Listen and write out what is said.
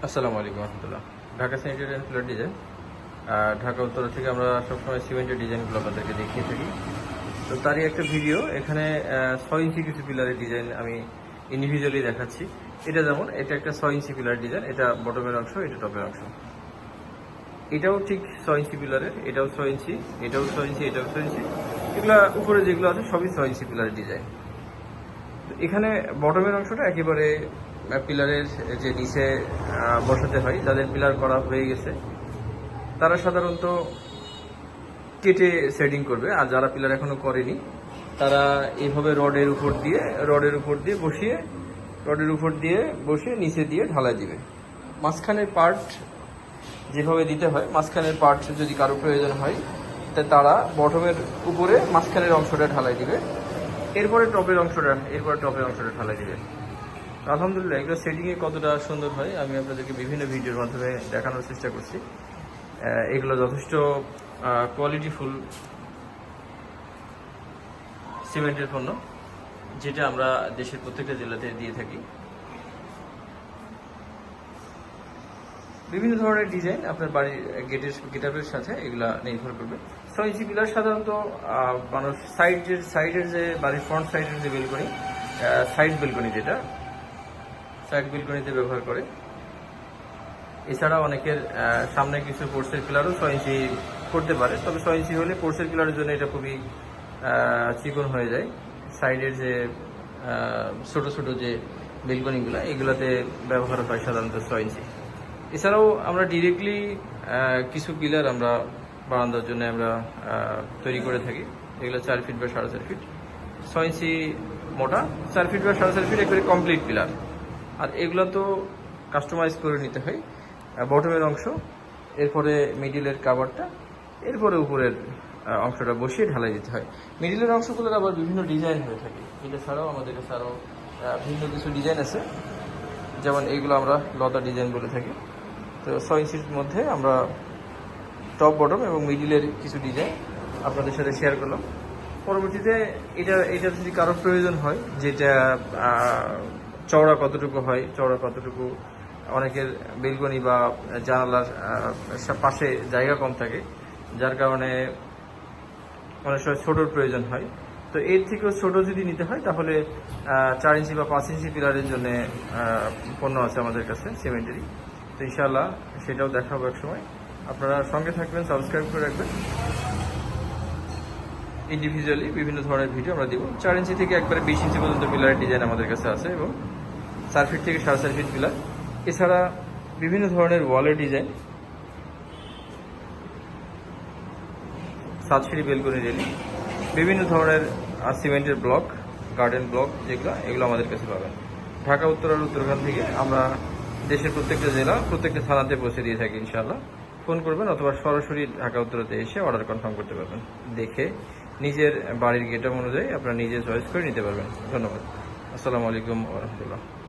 আসসালামু আলাইকুম রহমতুল্লাহ। Dhaka sanitary and floor design, Dhaka Uttara থেকে আমরা সবসময় সিমেন্টের ডিজাইনগুলো আপনাদেরকে দেখিয়ে থাকি। তো তারই একটা ভিডিও এখানে 6 ইঞ্চি কিছু পিলারের ডিজাইন আমি ইন্ডিভিজুয়ালি দেখাচ্ছি। এটা যেমন এটা একটা 6 ইঞ্চি পিলার ডিজাইন, এটা বটমের অংশ, এটা টপের অংশ। এটাও ঠিক 6 ইঞ্চি পিলারের, এটাও 6 ইঞ্চি, এটাও 6 ইঞ্চি, এটাও 6 ইঞ্চি। এগুলা উপরে যেগুলো আছে সবই 6 ইঞ্চি পিলারের ডিজাইন। এখানে বটমের অংশটা একেবারে পিলারের যে নিচে বসাতে হয়, যাদের পিলার করা হয়ে গেছে তারা সাধারণত কেটে সেটিং করবে, আর যারা পিলার এখনো করেনি তারা এইভাবে রডের উপর দিয়ে বসিয়ে নিচে দিয়ে ঢালাই দিবে। মাঝখানের পার্ট যেভাবে দিতে হয়, মাঝখানের পার্ট যদি কারো প্রয়োজন হয় তারা বটমের উপরে মাঝখানের অংশটা ঢালাই দিবে, এরপরে টপের অংশটা ঢালাই দিবে। আলহামদুলিল্লাহ এগুলো সেটিংয়ে কতটা সুন্দর হয় আমি আপনাদেরকে বিভিন্ন ভিডিওর মাধ্যমে দেখানোর চেষ্টা করছি। এগুলো যথেষ্ট কোয়ালিটিফুল সিমেন্টের পণ্য, যেটা আমরা দেশের প্রত্যেকটা জেলাতে দিয়ে থাকি। বিভিন্ন ধরনের ডিজাইন আপনার বাড়ির গেটআপের সাথে এগুলা নির্ভর করবে। 6 ইঞ্চি পিলার সাধারণত মানুষ সাইডের যে বাড়ির ফ্রন্ট সাইডের যে বেলকনি, সাইড বেলকনিতে ব্যবহার করে। এছাড়া অনেকের সামনে কিছু পোর্সের পিলারও 6 ইঞ্চি করতে পারে, তবে 6 ইঞ্চি হলে পোর্সের পিলারের জন্য এটা খুবই চিকন হয়ে যায়। সাইডের যে ছোট ছোট যে বেলকনিগুলো, এগুলাতে ব্যবহার হয় সাধারণত 6 ইঞ্চি। এছাড়াও আমরা ডিরেক্টলি কিছু পিলার আমরা বারান্দার জন্য আমরা তৈরি করে থাকি। এগুলো 4 ফিট বা 4.5 ফিট, 6 ইঞ্চি মোটা, 4 ফিট বা 4.5 ফিট একবারে কমপ্লিট পিলার। আর এগুলো তো কাস্টমাইজ করে নিতে হয়। বটমের অংশ, এরপরে মিডিলের কাভারটা, এরপরে উপরের অংশটা বসিয়ে ঢালাই দিতে হয়। মিডিলের অংশগুলোর আবার বিভিন্ন ডিজাইন হয়ে থাকে। এটা ছাড়াও আমাদের কাছে আরও ভিন্ন কিছু ডিজাইন আছে, যেমন এইগুলো আমরা লতা ডিজাইন বলে থাকি। তো 6 ইঞ্চির মধ্যে আমরা টপ বটম এবং মিডিলের কিছু ডিজাইন আপনাদের সাথে শেয়ার করলাম। পরবর্তীতে এটা যদি কারোর প্রয়োজন হয়, যেটা চওড়া কতটুকু, অনেকের বেলকনি বা জানালার পাশে জায়গা কম থাকে, যার কারণে অনেক সময় ছোটোর প্রয়োজন হয়। তো এর থেকেও ছোট যদি নিতে হয় তাহলে 4 ইঞ্চি বা 5 ইঞ্চি পিলারের জন্য পণ্য আছে আমাদের কাছে সিমেন্টেরই। তো ইনশাআল্লাহ সেটাও দেখাবো এক সময়। আপনারা সঙ্গে থাকবেন, সাবস্ক্রাইব করে রাখবেন। ইন্ডিভিজুয়ালি বিভিন্ন ধরনের ভিডিও আমরা দিব। 4 ইঞ্চি থেকে একবারে 20 ইঞ্চি পর্যন্ত পিলারের ডিজাইন আমাদের কাছে আছে, এবং 4 ফিট থেকে 4.5 ফিট পিলার। এছাড়া বিভিন্ন ধরনের ওয়ালের ডিজাইন, 7 সিঁড়ি বেলকনি রেলিং, বিভিন্ন ধরনের সিমেন্টের ব্লক, গার্ডেন ব্লক, এগুলো আমাদের কাছে পাবেন। ঢাকা উত্তরার উত্তরখান থেকে আমরা দেশের প্রত্যেকটা জেলা, প্রত্যেকটা থানাতে পৌঁছে দিয়ে থাকি ইনশাআল্লাহ। ফোন করবেন অথবা সরাসরি ঢাকা উত্তরাতে এসে অর্ডার কনফার্ম করতে পারবেন। দেখে নিজের বাড়ির গেটআপ অনুযায়ী আপনারা নিজে চয়েস করে নিতে পারবেন। ধন্যবাদ। আসসালামু আলাইকুম ওয়া রাহমাতুল্লাহ।